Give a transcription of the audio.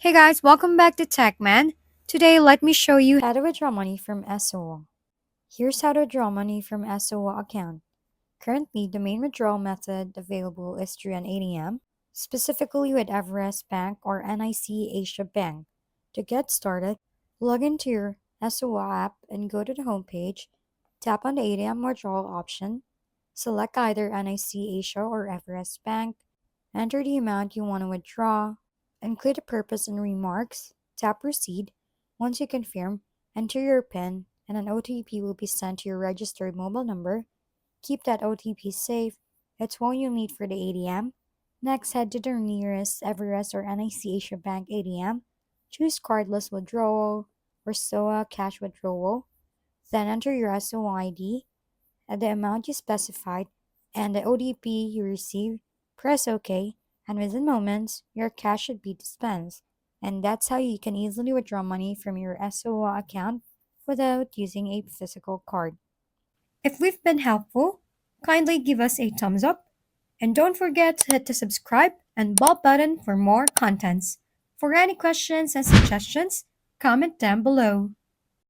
Hey guys, welcome back to TechMan. Today, let me show you how to withdraw money from eSewa. Here's how to withdraw money from eSewa account. Currently, the main withdrawal method available is through an ATM, specifically with Everest Bank or NIC Asia Bank. To get started, log into your eSewa app and go to the homepage. Tap on the ATM withdrawal option. Select either NIC Asia or Everest Bank. Enter the amount you want to withdraw. Include the purpose and remarks. Tap Proceed. Once you confirm, enter your PIN and an OTP will be sent to your registered mobile number. Keep that OTP safe. It's one you'll need for the ATM. Next, head to the nearest Everest or NIC Asia Bank ATM. Choose cardless withdrawal or SOA cash withdrawal. Then enter your SOA ID at the amount you specified and the OTP you received. Press OK, and within moments, your cash should be dispensed. And that's how you can easily withdraw money from your SOA account without using a physical card. If we've been helpful, kindly give us a thumbs up and don't forget to hit the subscribe and bell button for more contents. For any questions and suggestions, comment down below.